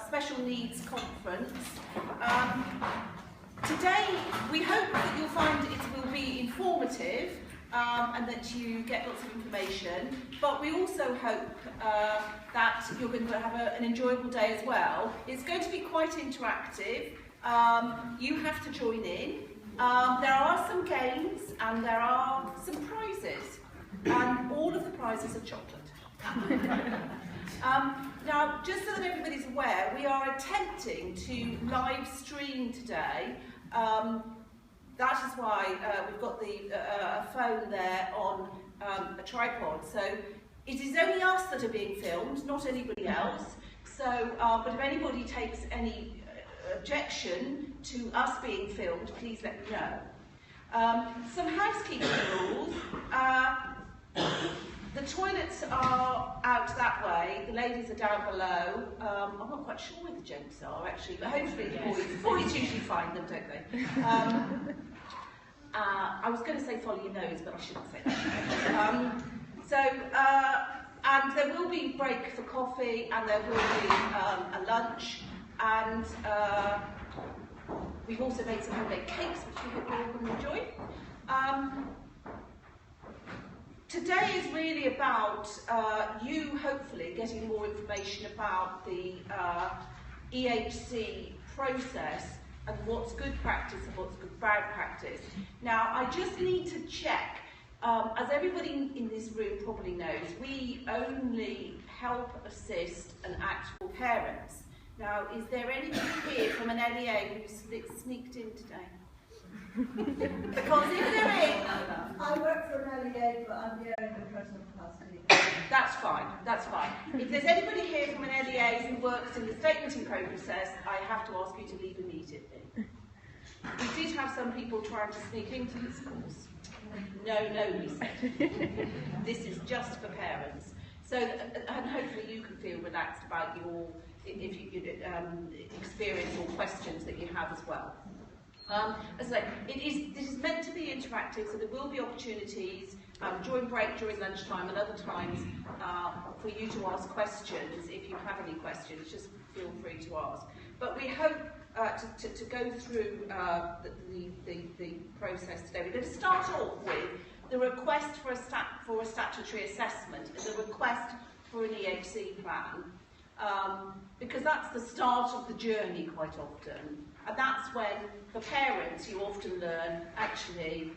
Special Needs Conference. Today we hope that you'll find it will be informative and that you get lots of information, but we also hope that you're going to have an enjoyable day as well. It's going to be quite interactive. You have to join in. There are some games and there are some prizes, and all of the prizes are chocolate. Now, just so that everybody's aware, we are attempting to live stream today. That is why we've got a phone there on a tripod. So it is only us that are being filmed, not anybody else. So, but if anybody takes any objection to us being filmed, please let me know. Some housekeeping rules. The toilets are out that way, the ladies are down below. I'm not quite sure where the gents are actually, but hopefully the boys usually find them, don't they? I was going to say follow your nose, but I shouldn't say that. And there will be break for coffee, and there will be a lunch, and we've also made some homemade cakes, which we hope you all will enjoy. Today is really about you hopefully getting more information about the EHC process and what's good practice and what's good bad practice. Now, I just need to check, as everybody in this room probably knows, we only help, assist and act for parents. Now, is there anybody here from an LEA who's sneaked in today? Because if there is, I work for an LEA, but I'm the only person of capacity. That's fine, that's fine. If there's anybody here from an LEA who works in the statementing process, I have to ask you to leave immediately. We did have some people trying to sneak into this course. No, we said. This is just for parents. So, and hopefully you can feel relaxed about your experience or questions that you have as well. As I say, this is meant to be interactive, so there will be opportunities during break, during lunchtime, and other times for you to ask questions. If you have any questions, just feel free to ask. But we hope to go through the process today. We're going to start off with the request for a statutory assessment and the request for an EHC plan, because that's the start of the journey quite often. And that's when, for parents, you often learn, actually,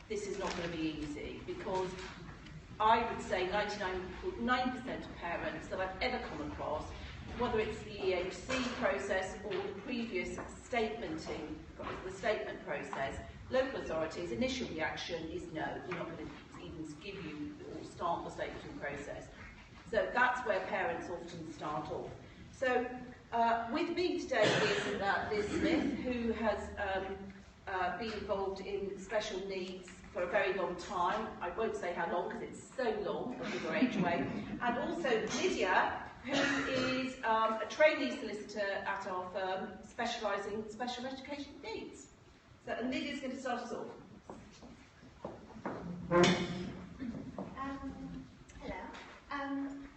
this is not going to be easy, because I would say 99% of parents that I've ever come across, whether it's the EHC process or the previous statementing, the statement process, local authorities' initial reaction is no, we're not going to even give you or start the statementing process. So that's where parents often start off. So with me today is Liz Smith, who has been involved in special needs for a very long time. I won't say how long because it's so long, a bigger age way. And also Lydia, who is a trainee solicitor at our firm, specialising in special education needs. So, and Lydia's going to start us off. Hello.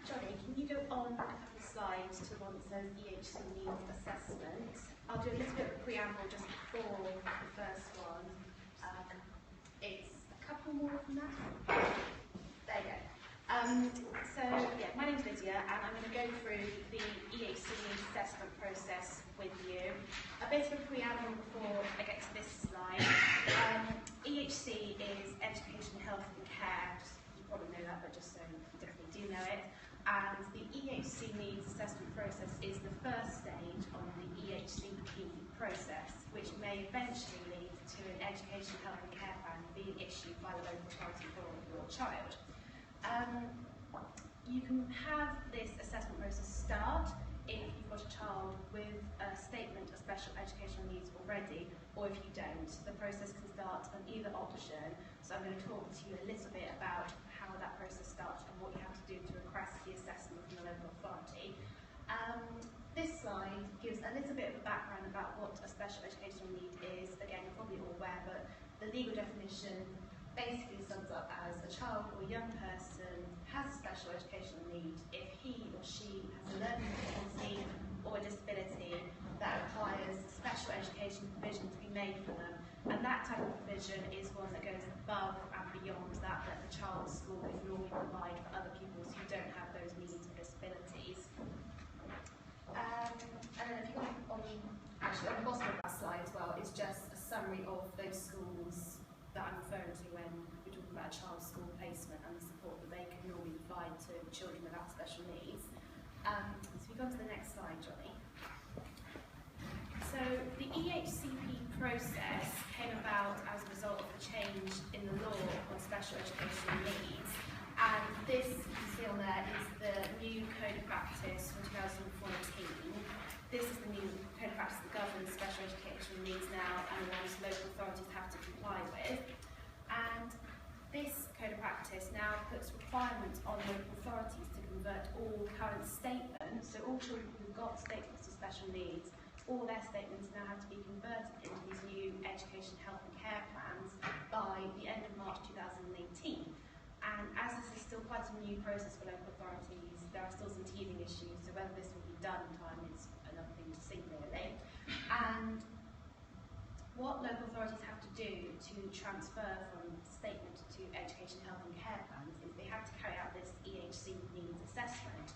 Johnny, can you go on a couple of slides to one that says EHC needs assessment? I'll do a little bit of preamble just before the first one. It's a couple more from that. There you go. So, yeah, my name's Lydia, and I'm going to go through the EHC needs assessment process with you. A bit of a preamble before I get to this slide. EHC is Education, Health and Care. You probably know that, but just so you definitely do know it. And the EHC needs assessment process is the first stage on the EHCP process, which may eventually lead to an education, health and care plan being issued by the local authority for your child. You can have this assessment process start if you've got a child with a statement of special educational needs already, or if you don't. The process can start on either option, so I'm going to talk to you a little bit about how that process starts and what you have to do to request the assessment from the local authority. This slide gives a little bit of a background about what a special educational need is. Again, you're probably all aware, but the legal definition basically sums up as a child or young person has a special educational need if he or she has a learning difficulty or a made for them. And that type of provision is one that goes above and beyond that the child's school would normally provide for other pupils who don't have those needs and disabilities. And then if you go on the bottom of that slide as well, is just a summary of those schools that I'm referring to when we're talking about a child's school placement and the support that they can normally provide to children without special needs. So we go on to the next slide, Johnny. So the EHCP process came about as a result of the change in the law on special educational needs, and this, you can see on there, is the new Code of Practice from 2014. This is the new Code of Practice that governs special educational needs now and the ones local authorities have to comply with. And this Code of Practice now puts requirements on local authorities to convert all current statements, so all children who've got statements of special needs, all their statements now have to be converted into these new education, health and care plans by the end of March 2018. And as this is still quite a new process for local authorities, there are still some teething issues, so whether this will be done in time is another thing to see really. And what local authorities have to do to transfer from statement to education, health and care plans is they have to carry out this EHC needs assessment.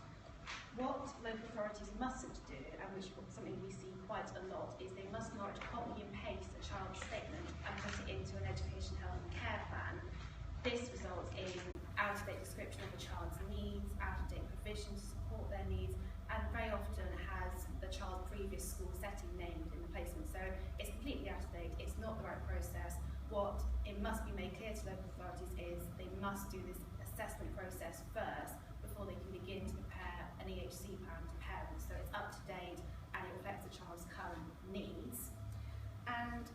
What local authorities mustn't do, and which is something we see quite a lot, is they must not copy and paste a child's statement and put it into an education, health and care plan. This results in out-of-date description of the child's needs, out-of-date provision to support their needs, and very often has the child's previous school setting named in the placement. So it's completely out of date, it's not the right process. What it must be made clear to local authorities is they must do this assessment process first before they can begin to prepare an EHC plan to parents. So it's up to date and it reflects the child's current needs. And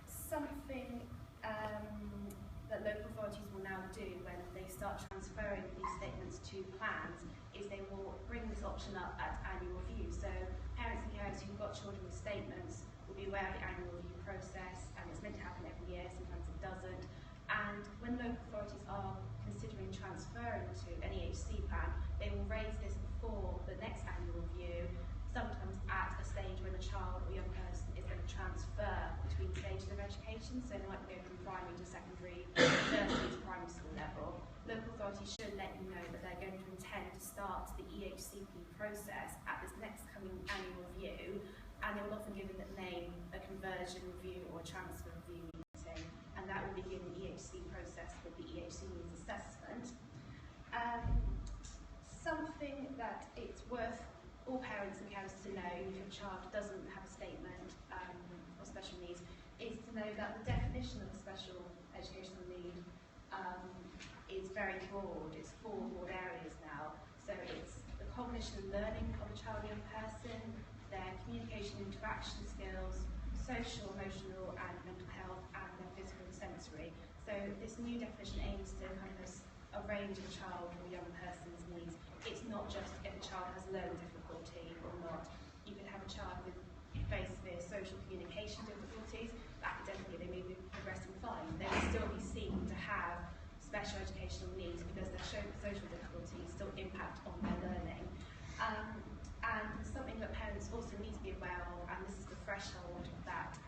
something that local authorities will now do when they start transferring these statements to plans is they will bring this option up at annual review. So parents and carers who've got children with statements will be aware of the annual review process, and it's meant to happen every year, sometimes it doesn't. And when local authorities are considering transferring to an EHC plan, they will raise this before the next annual review, sometimes at a stage when a child or young person is going to transfer between stages of education, so they might go from primary to secondary, nursery to primary school level. Local authorities should let you know that they're going to intend to start the EHCP process at this next coming annual review, and they will often give it the name a conversion review or transfer review meeting, and that will begin the EHC process with the EHC needs assessment. Something that it's worth all parents and carers to know if your child doesn't have a statement of special needs is to know that the definition of a special educational need is very broad. It's 4 broad areas now. So it's the cognition and learning of a child or young person, their communication and interaction skills, social, emotional and mental health, and their physical and sensory. So this new definition aims to encompass a range of child or young person's needs. It's not just if a child has learning difficulty or not. You could have a child with very severe social communication difficulties, but academically they may be progressing fine. They will still be seen to have special educational needs because their social difficulties still impact on their learning. And something that parents also need to be aware of, and this is the threshold that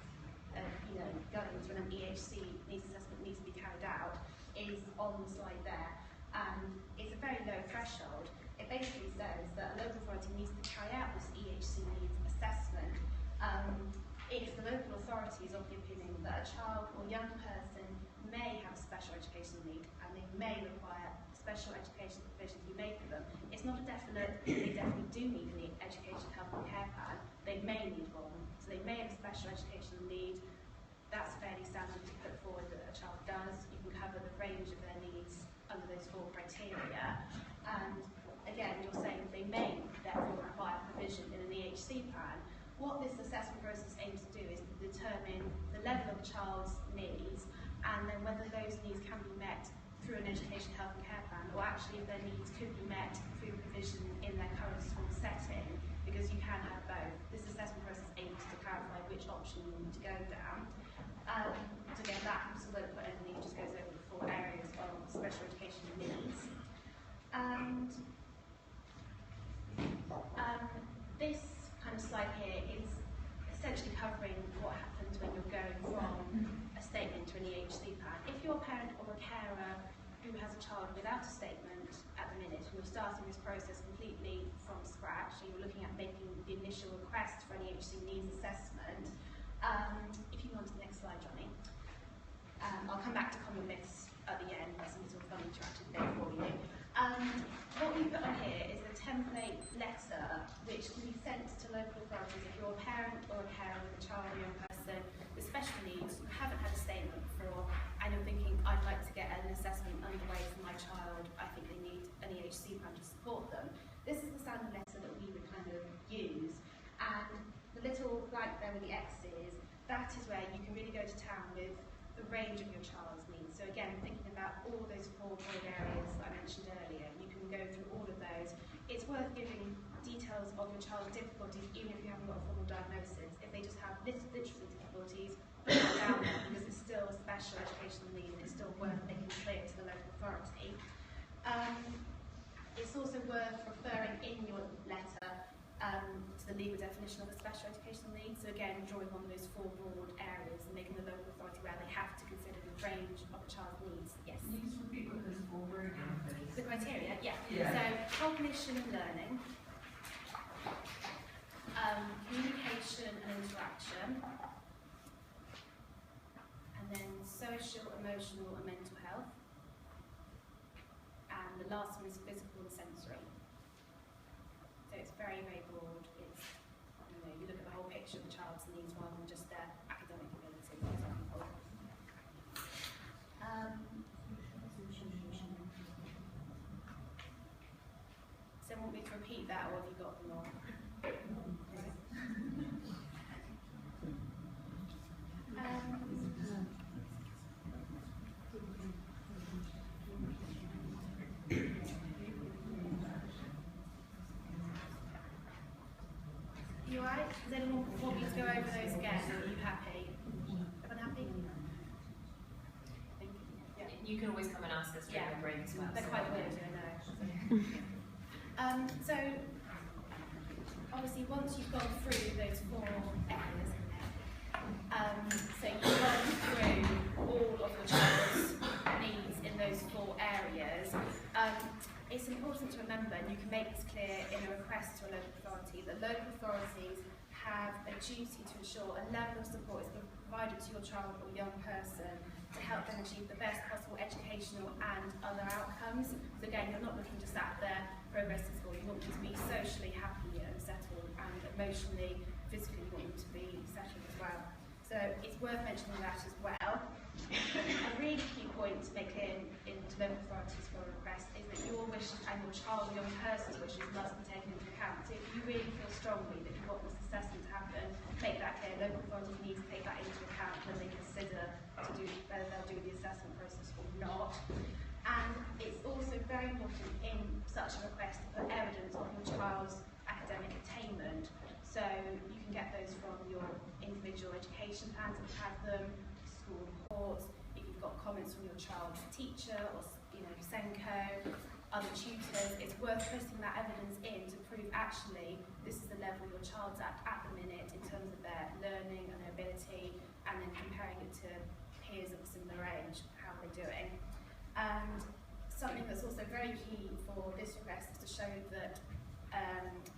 governs when an EHC needs assessment needs to be carried out, is on the slide there. And it's a very low threshold. It basically says that a local authority needs to carry out this EHC needs assessment if the local authority is of the opinion that a child or young person may have a special educational need and they may require special education provision to be made for them. It's not a definite, they definitely do need an education, health and care plan. They may need one. So they may have a special educational need. That's fairly standard to put forward that a child does. You can cover the range of their needs under those 4 criteria. And again, you're saying they may therefore require provision in an EHC plan. What this assessment process aims to do is to determine the level of the child's needs and then whether those needs can be met through an education, health and care plan, or actually if their needs could be met through provision in their current school setting, because you can have both. This assessment process aims to clarify which option you need to go down. To get that, so won't put anything, it just goes over the 4 areas of special education needs. And this kind of slide here is essentially covering what happens when you're going who has a child without a statement at the minute, and you're starting this process completely from scratch, and you're looking at making the initial request for an EHC needs assessment. If you go on to the next slide, Johnny. I'll come back to common myths at the end. That's a little fun interactive bit for you. What we put on here is a template letter which can be sent to local authorities if you're a parent or a carer with a child or young person with special needs, you haven't had a statement before, and you're thinking, I'd like to get an assessment underway for my child, I think they need an EHC plan to support them. This is the standard letter that we would kind of use, and the little blank there with the X's, that is where you can really go to town with the range of your child's needs. So again, thinking about all those 4 broad areas that I mentioned earlier, you can go through all of those. It's worth giving details of your child's difficulties, even if you haven't got a formal diagnosis. If they just have literacy difficulties, put that down there, because it's still a special educational need and it's still worth making clear to the local authority. It's also worth referring in your letter to the legal definition of a special educational need. So again, drawing on those 4 broad areas and making the local authority where they have to consider the range of a child's needs. Yes. Can you just repeat what those 4 were again, please? The criteria, yeah. Yeah. So cognition and learning, communication and interaction, and then social, emotional and mental health, and the last one is physical and sensory. So it's very, very broad. It's, you know, you look at the whole picture of the child's needs rather than just their academic ability, for example. So want me to repeat that, or have you got them all? You alright? Does anyone want me to go over those again? Are you happy? Everyone happy? Thank you. Yeah. You can always come and ask us during the break as well. They're quite weird, I know. So, obviously, once you've gone through those 4 areas, so you've gone through all of your child's needs in those 4 areas, it's important to remember, and you can make this clear in a request to a local authority, that local authorities have a duty to ensure a level of support is provided to your child or young person to help them achieve the best possible educational and other outcomes. So again, you're not looking just at their progress in school, you want them to be socially happy and settled, and emotionally, physically, you want them to be settled as well. So it's worth mentioning that as well. A really key point to make clear into local authorities for a request is that your wishes and your child or young person's wishes must be taken into account. So if you really feel strongly that you want this assessment to happen, make that clear. Local authorities need to take that into account when they consider whether they'll do the assessment process or not. And it's also very important in such a request to put evidence of your child's academic attainment. So you can get those from your individual education plans if you have them, school reports, if you've got comments from your child's teacher or SENCO, other tutors. It's worth putting that evidence in to prove actually this is the level your child's at the minute in terms of their learning and their ability, and then comparing it to peers of a similar age, how they're doing. And something that's also very key for this request is to show that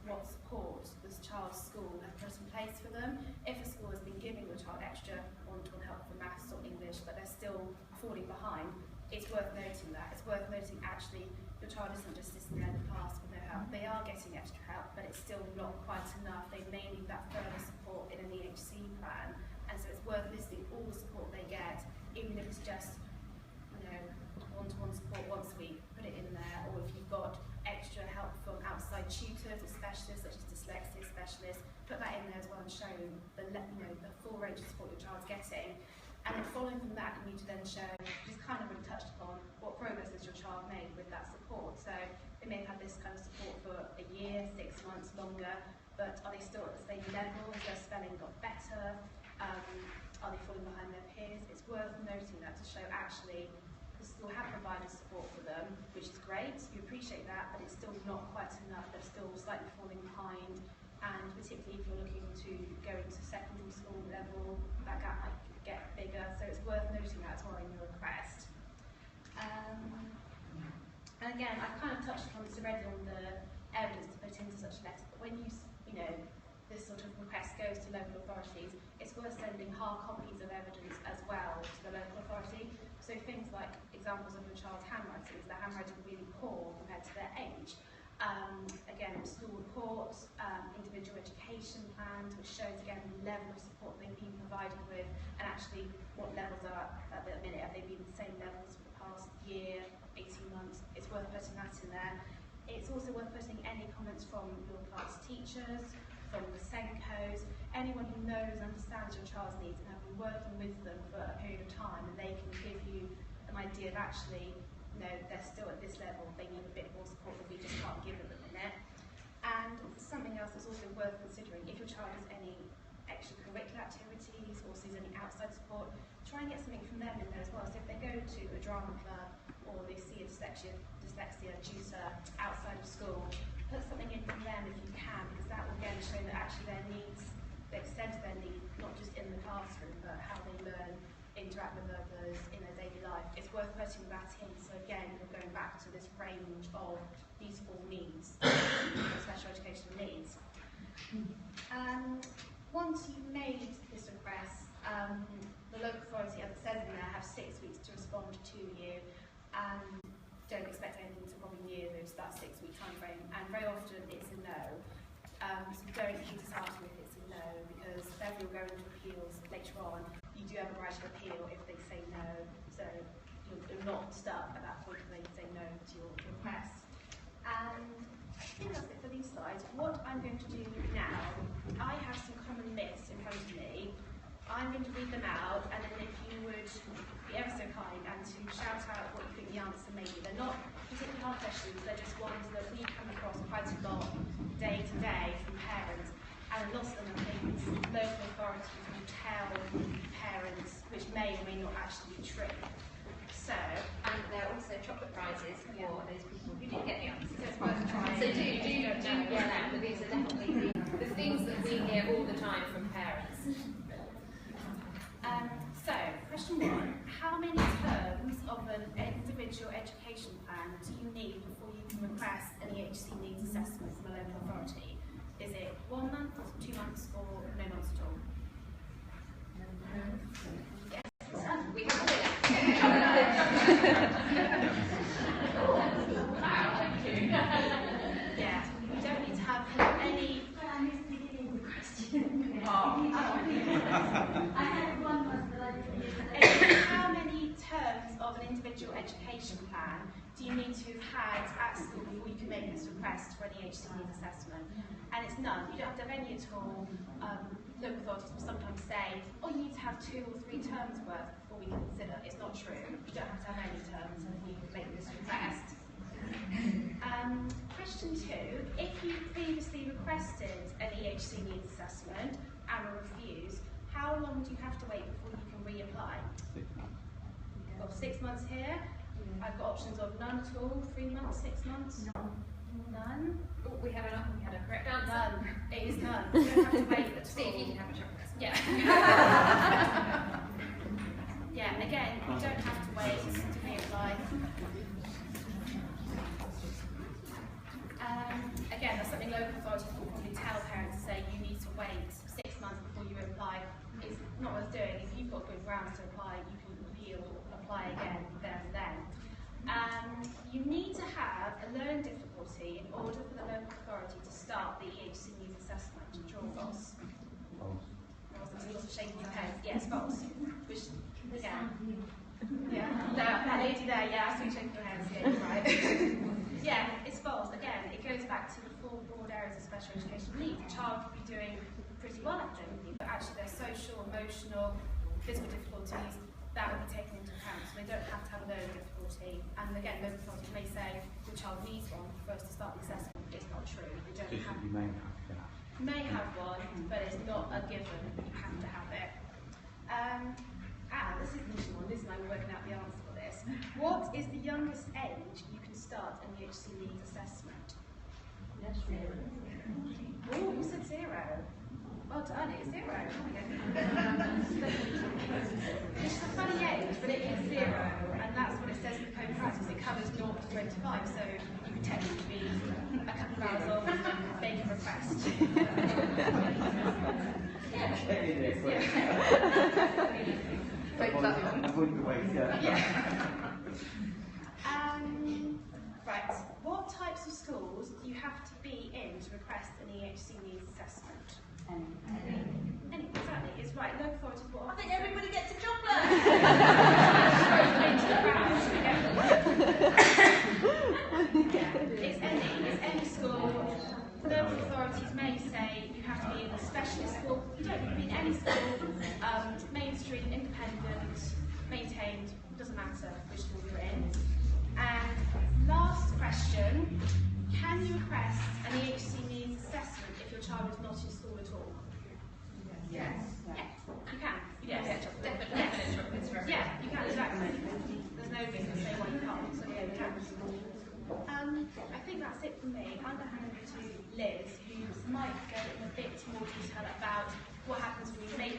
what support this child's school has put in place for them. If a school has been giving your child extra one-to-one help for maths or English, but they're still falling behind, it's worth noting that. It's worth noting actually your child isn't just sitting there in the class with no help. They are getting extra help, but it's still not quite enough. They may need that further support in an EHC plan, and so it's worth listing all the support they get, even if it's just one-to-one support once a week, put it in there. Or if you've got extra help from outside tutors or specialists such as dyslexia specialists, put that in there as well and show the full range of support your child's getting. And then following from that, you need to then show, just kind of already touched upon, what progress has your child made with that support. So they may have had this kind of support for a year, 6 months, longer, but are they still at the same level? Has their spelling got better? Are they falling behind their peers? It's worth noting that to show actually the school have provided support for them, which is great, you appreciate that, but it's still not quite enough. They're still slightly falling behind, and particularly if you're looking to go into secondary school level, that gap might get bigger, so it's worth noting that as well in your request. And again, I've kind of touched upon this already on the evidence to put into such a letter, but when this sort of request goes to local authorities, it's worth sending hard copies of evidence as well to the local authority. So things like examples of your child's handwriting, is their handwriting really poor compared to their age? Again, school reports, individual education plans, which shows again the level of support they've been provided with, and actually what levels are at the minute. Have they been the same levels for the past year, 18 months? It's worth putting that in there. It's also worth putting any comments from your class teachers, from the SEN codes, anyone who knows and understands your child's needs and have been working with them for a period of time, and they can give you an idea of actually, they're still at this level, they need a bit more support that we just can't give at the minute. And something else that's also worth considering, if your child has any extracurricular activities or sees any outside support, try and get something from them in there as well. So if they go to a drama club or they see a dyslexia tutor outside of school, put something in from them if you can, because that will again show that actually their needs, the extent of their needs, not just in the classroom, but how they learn, interact with others in their daily life. It's worth putting that in. So again, we're going back to this range of these four needs, special educational needs. Once you've made this request, the local authority, as it says in there, have 6 weeks to respond to you, and don't expect anything to probably near that 6 week time frame. And very often it's a no. So don't keep disheartened if it's a no, because Beverly will go into appeals later on. You do have a right to appeal if they say no, so you're not stuck at that point when they say no to your request. And I think that's it for these slides. What I'm going to do now, I have some common myths in front of me. I'm going to read them out, and then if you would be ever so kind and to shout out what you think the answer may be. They're not particularly hard questions, they're just ones that we come across quite a lot day to day from parents, and lots of them are things local authorities will tell parents which may or may not actually be true. So, and there are also chocolate prizes for those people who didn't get the answers. So it's worth trying. So do yeah, but these are definitely the things that we hear all the time from parents. So, question 1, how many terms of an individual education plan do you need before you can request an EHC needs assessment from a local authority? Is it 1 month, 2 months, or no months at all? Yes. We have Yeah, you don't need to have any... I had one once, but I didn't use it. How many terms of an individual education plan do you need to have had at school before you can make this request for an EHC needs assessment? And it's none. You don't have to have any at all. Local authorities will sometimes say, oh, you need to have 2 or 3 terms worth before we consider. It's not true. You don't have to have any terms before you can make this request. Question 2, if you previously requested an EHC needs assessment and were refused, how long do you have to wait before you can reapply? I've got 6 months here. I've got options of none at all, 3 months, 6 months. None. Oh, we had a correct answer. None. It is none. You don't have to wait at all. Steve, you can have a chocolate. Yeah. Yeah, and again, you don't have to wait to reapply. Again, that's something local authorities will probably tell parents to say you need to wait 6 months before you apply. It's not worth doing. If you've got good grounds to apply, you can appeal, apply again there and then. You need to have a learning difficulty in order for the local authority to start the EHC needs assessment. True or false? False. You're shaking your head. Yes, false. Which, yeah. Yeah. That lady there, yeah, I see you shaking your head. Yeah, you're right. Yeah, it's false. Again, it goes back to the 4 broad areas of special educational needs. The child could be doing pretty well academically, but actually their social, emotional, physical difficulties, that will be taken into account. So they don't have to have a learning difficulty. And again, local authorities may say the child needs one for us to start the assessment. It's not true. You don't have. You may have that. May have one, but it's not a given. You have to have it. This is an interesting one. Liz and I were working out the answer for this. What is the youngest age you can start an EHC needs assessment? Oh, you said 0. Well done, it's 0. It's a funny age, but it is 0, and that's what it says in the code of practice it covers 0 to 25, so you could technically be a couple of hours old and make a request. Right, what types of schools do you have to be in to request an EHC needs assessment? Any, exactly, it's right, local authority board. I think everybody gets a chocolate! It's any school. Local authorities may say you have to be in a specialist school. You don't have to be in any school. Mainstream, independent, maintained, doesn't matter which school you're in. And last question, can you request an EHC needs assessment if your child is not in school at all? Yes. Yeah, you can. You Yes, can get chocolate. definitely Yes. definite chocolates for Yeah, you can, exactly. There's no reason to say why you can't, so yeah, you can. I think that's it from me. I'm going to hand over to Liz, who might go in a bit more detail about what happens when you make